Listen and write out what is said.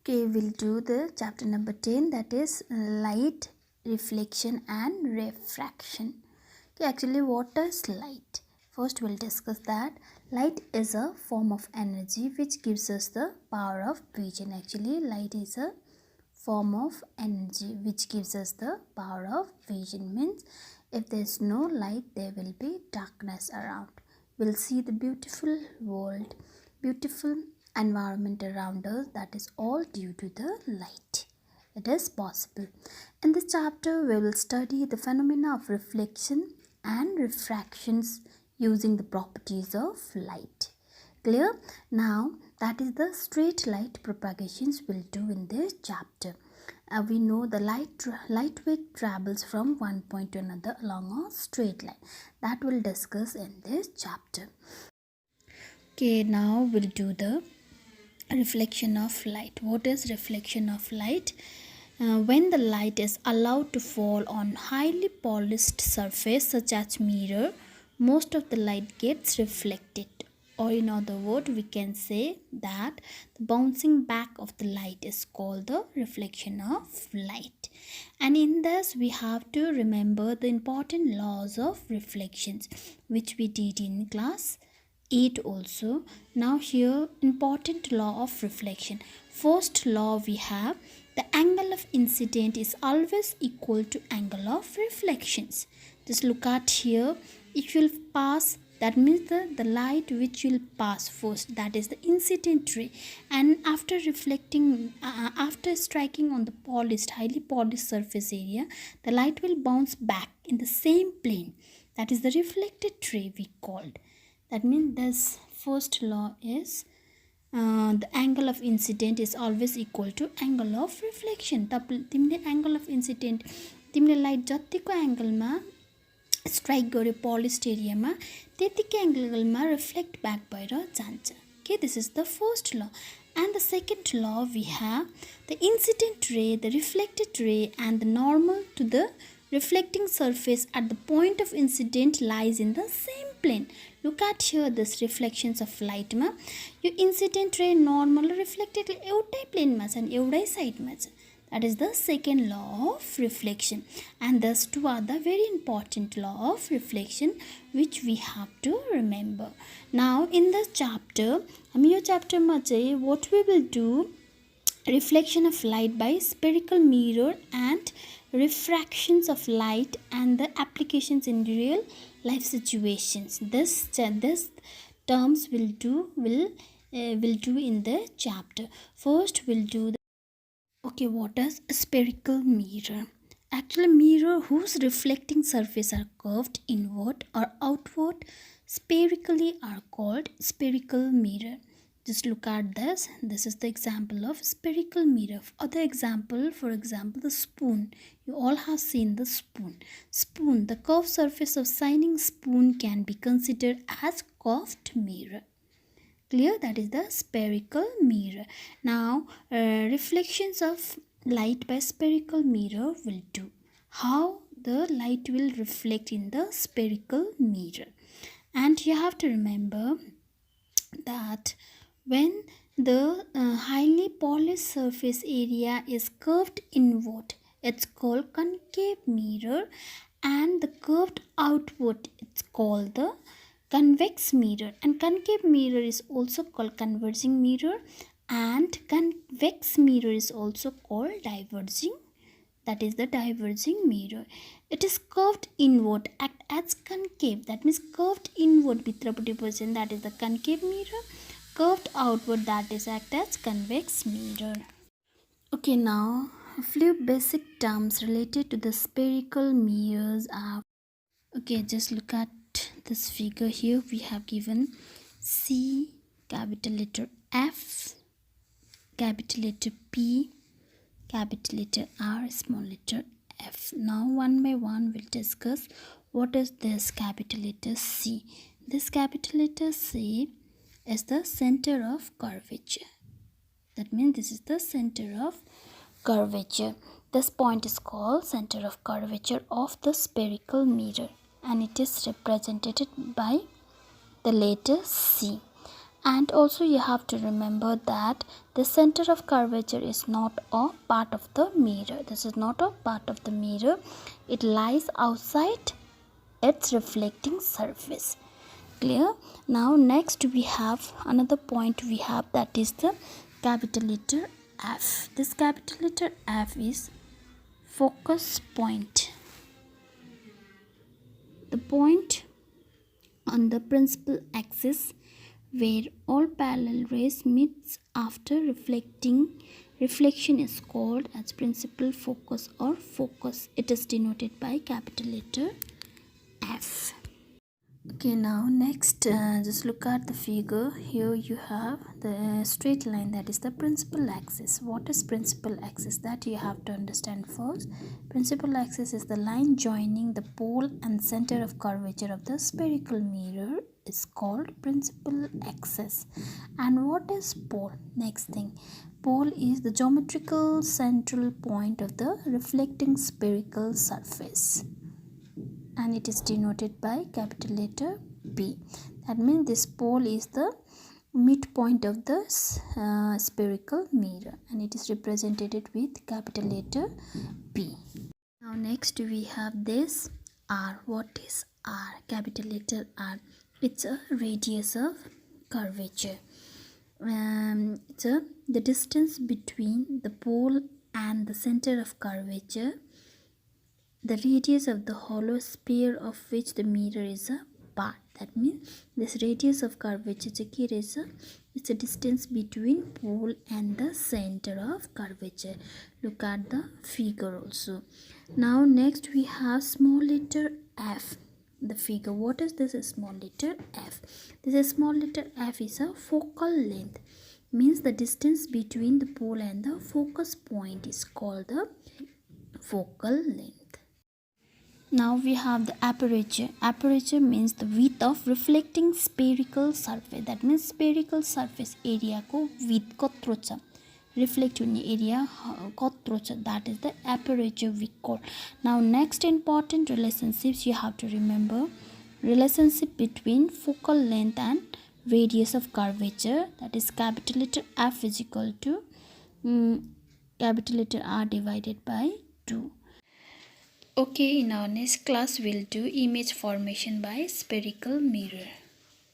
Okay, we'll do the chapter number 10, that is light, reflection and refraction. Okay, actually what is light? First we'll discuss that light is a form of energy which gives us the power of vision. Actually light is a form of energy which gives us the power of vision. Means if there is no light, there will be darkness around. We'll see the beautiful world, beautiful environment around us. That is all due to the light. It is possible. In this chapter we will study the phenomena of reflection and refractions using the properties of light. Clear? Now that is the straight light propagations we'll do in this chapter. We know the light wave travels from one point to another along a straight line. That we'll discuss in this chapter. Okay, now we'll do the reflection of light. What is reflection of light? When the light is allowed to fall on highly polished surface such as mirror, most of the light gets reflected, or in other words we can say that the bouncing back of the light is called the reflection of light. And in this we have to remember the important laws of reflections which we did in class 8 also. Now here important law of reflection. First law we have the angle of incident is always equal to angle of reflections. Just look at here, it will pass, that means the light which will pass first, that is the incident ray, and after reflecting after striking on the highly polished surface area, the light will bounce back in the same plane, that is the reflected ray we called. That means this first law is the angle of incident is always equal to angle of reflection. तिमीले angle of incident तिमीले light जतिको एंगलमा strike गर्यो polished एरियामा त्यतिकै एंगलमा reflect back भएर जान्छ. Okay, this is the first law. And the second law we have the incident ray, the reflected ray and the normal to the reflecting surface at the point of incident lies in the same plane. Look at here this reflections of light ma yo incident ray normal reflected एउटै plane मा छ अनि एउटै side मा छ. That is the second law of reflection, and thus two are the very important law of reflection which we have to remember. Now in this chapter हामी यो chapter मा चाहिँ what we will do reflection of light by spherical mirror and refractions of light and the applications in real life situations. This terms will do in the chapter. First we'll do the okay, what is a spherical mirror? Actually mirror whose reflecting surface are curved inward or outward spherically are called spherical mirror. Just look at this. This is the example of spherical mirror. Other example, for example, the spoon. You all have seen the spoon. Spoon, the curved surface of shining spoon can be considered as curved mirror. Clear? That is the spherical mirror. Now, reflections of light by spherical mirror will do. How the light will reflect in the spherical mirror. And you have to remember that when the highly polished surface area is curved inward, it's called concave mirror, and the curved outward, it's called the convex mirror. And concave mirror is also called converging mirror, and convex mirror is also called diverging, that is the diverging mirror. It is curved inward, act as concave, that means curved inward भित्रपट्टि पर्छ, that is the concave mirror. Curved outward, that is act as convex mirror. Okay, now a few basic terms related to the spherical mirrors are, okay, just look at this figure here. We have given C, capital letter F, capital letter P, capital letter R, small letter F. Now one by one we'll discuss what is this capital letter C. This capital letter C is the center of curvature. That means this is the center of curvature. This point is called center of curvature of the spherical mirror, and it is represented by the letter C. And also you have to remember that the center of curvature is not a part of the mirror. This is not a part of the mirror. It lies outside its reflecting surface. Clear? Now next we have another point we have, that is the capital letter F. This capital letter F is focus point. The point on the principal axis where all parallel rays meets after reflection is called as principal focus or focus. It is denoted by capital letter F. Okay, now next just look at the figure. Here you have the straight line, that is the principal axis. What is principal axis? That you have to understand first. Principal axis is the line joining the pole and center of curvature of the spherical mirror is called principal axis. And what is pole? Next thing, pole is the geometrical central point of the reflecting spherical surface, and it is denoted by capital letter P. That means this pole is the midpoint of the spherical mirror, and it is represented with capital letter P. Now next we have this R. What is R? Capital letter R. It's a radius of curvature. The distance between the pole and the center of curvature, the radius of the hollow sphere of which the mirror is a part. That means this radius of curvature it's a distance between pole and the center of curvature. Look at the figure also. Now next we have small letter f. The figure, what is this small letter f? This small letter f is a focal length, means the distance between the pole and the focus point is called the focal length. Now we have the aperture. Aperture means the width of reflecting spherical surface. That means spherical surface area ko width kotro cha, reflect hune area kotro cha, that is the aperture we call. Now next important relationships you have to remember. Relationship between focal length and radius of curvature, that is capital letter F is equal to capital letter R divided by 2. Okay, in our next class we'll do image formation by spherical mirror.